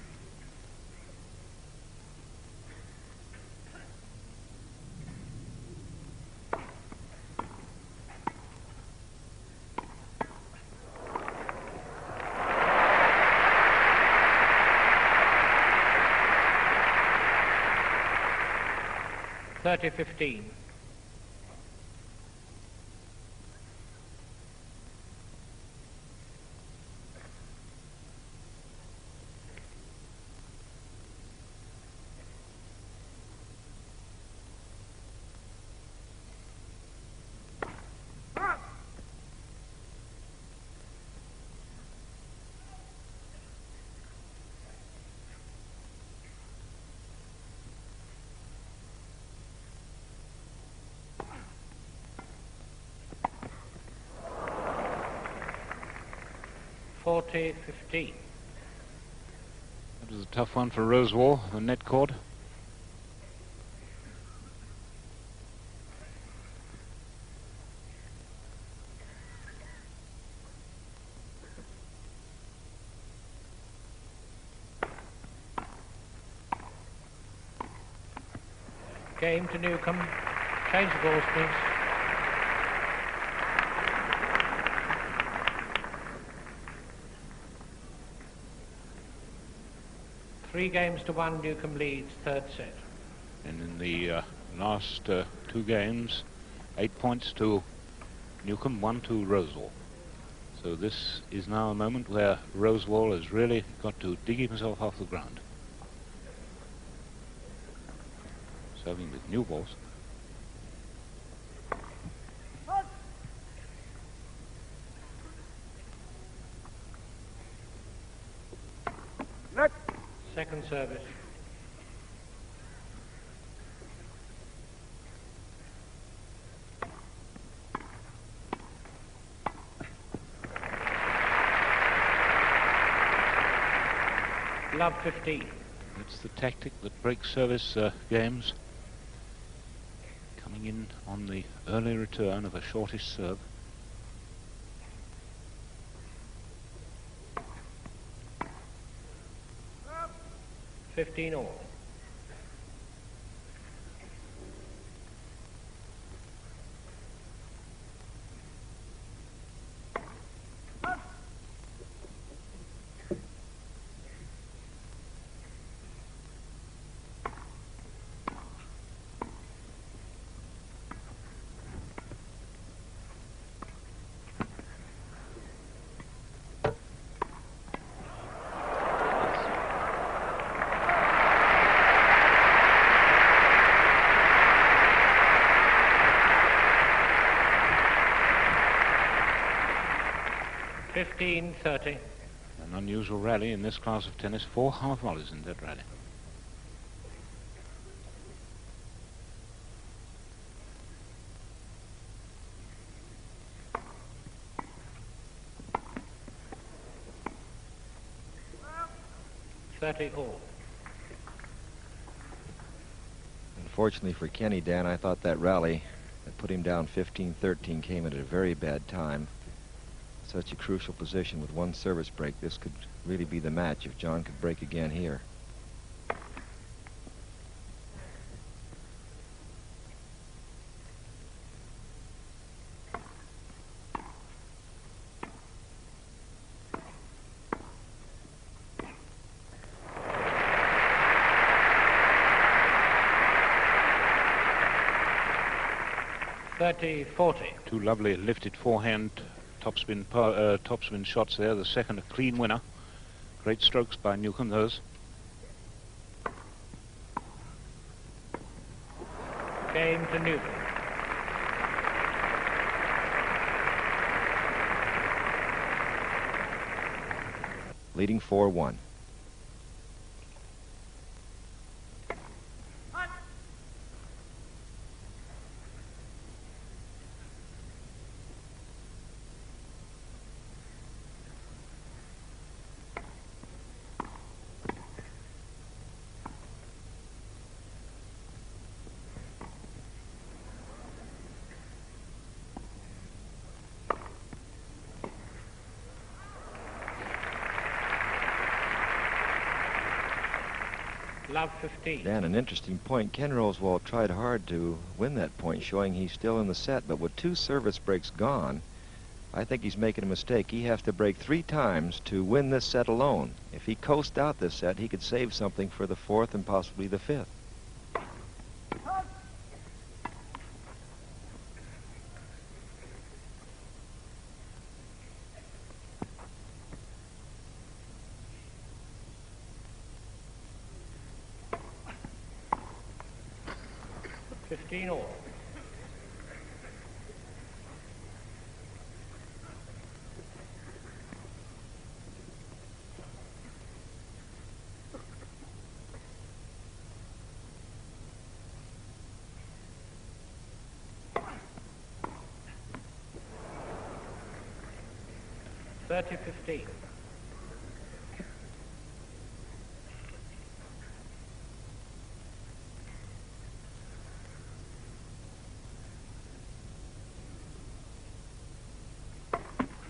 $30-15.
Front.
$40-15.
That was a tough one for Rosewall, the net cord.
Game to Newcombe. Change the balls, please. Three games to 1, Newcombe leads third set.
And in the last 2 games, 8 points to Newcombe, 1 to Rosewall. So this is now a moment where Rosewall has really got to dig himself off the ground. Serving with new balls.
Net.
Second service. Love 15.
It's the tactic that breaks service games. Coming getting in on the early return of a shortish serve.
Up.
15 all. $15-30.
An unusual rally in this class of tennis. 4 half volleys in that rally.
All.
Unfortunately for Kenny, Dan, I thought that rally that put him down 15-13 came at a very bad time. Such a crucial position with one service break. This could really be the match if John could break again here.
Two lovely lifted forehand topspin shots there. The second a clean winner. Great strokes by Newcombe, those.
Game to Newcombe.
Leading 4-1.
Love 15.
Dan, an interesting point. Ken Rosewall tried hard to win that point, showing he's still in the set, but with 2 service breaks gone, I think he's making a mistake. He has to break 3 times to win this set alone. If he coasted out this set, he could save something for the 4th and possibly the 5th.
All. $30-15.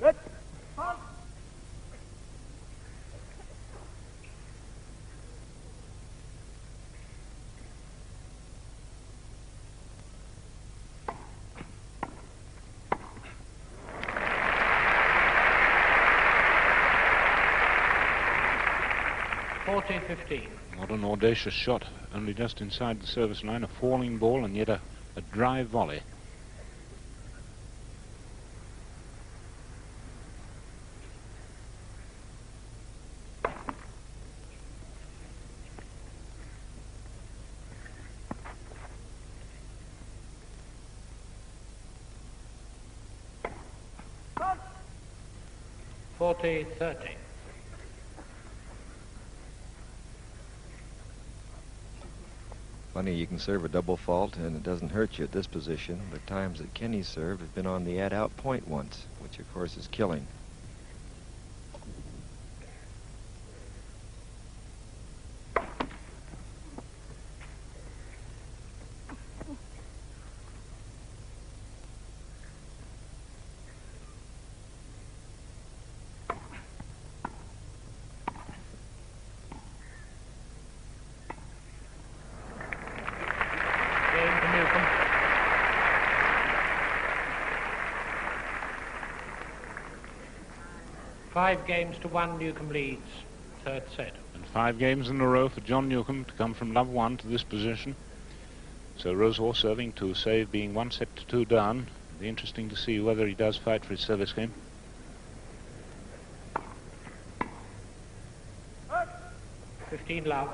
Good.
40-15.
Not an audacious shot, only just inside the service line. A falling ball and yet a drive volley.
$40-30.
Funny, you can serve a double fault and it doesn't hurt you at this position. The times that Kenny served have been on the add-out point once, which of course is killing.
5 games to 1, Newcombe leads, third set.
And 5 games in a row for John Newcombe to come from love 1 to this position. So Rosewall serving to save, being 1 set to 2 down. It'll be interesting to see whether he does fight for his service game.
15 love.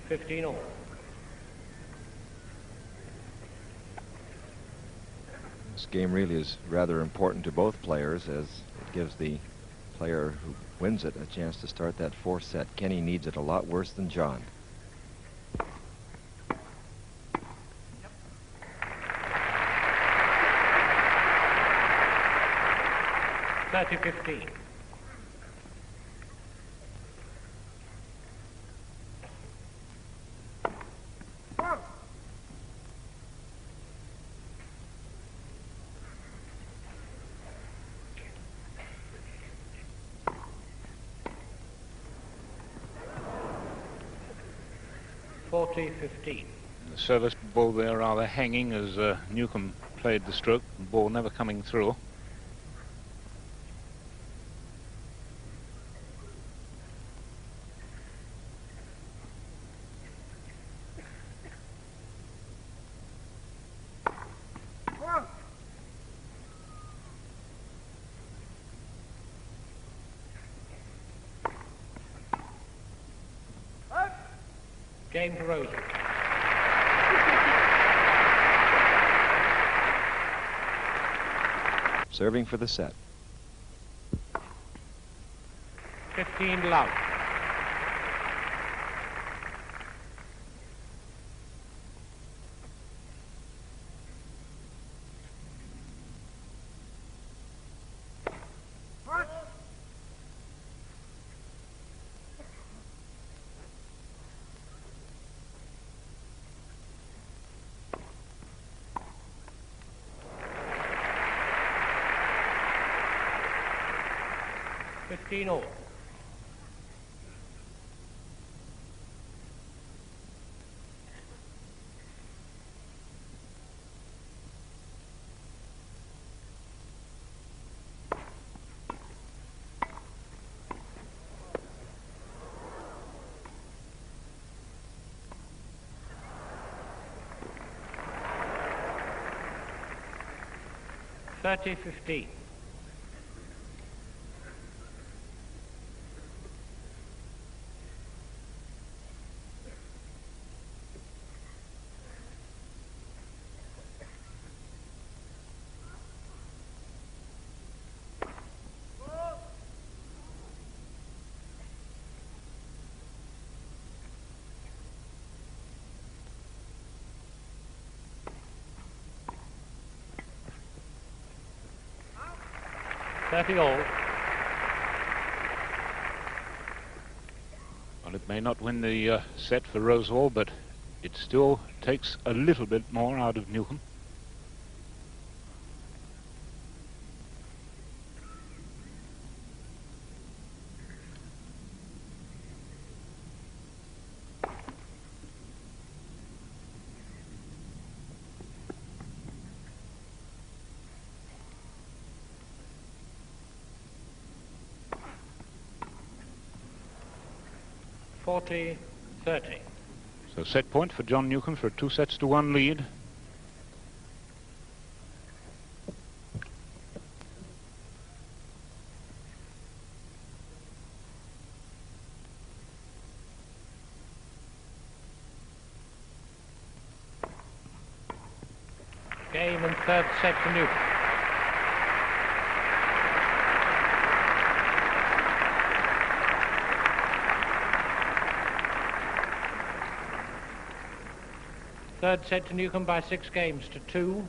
$15 all.
This game really is rather important to both players, as it gives the player who wins it a chance to start that 4th set. Kenny needs it a lot worse than John.
Yep. 30-15. $40-15.
The service ball there rather hanging as Newcombe played the stroke, the ball never coming through.
Game to Rosewall.
Serving for the set.
15 love. $15 all. $30-15. $30 all.
Well, it may not win the set for Rosewall, but it still takes a little bit more out of Newcombe.
$40-30.
So set point for John Newcombe for a 2-1 lead.
Game and third set for Newcombe. Third set to Newcombe by 6 games to 2.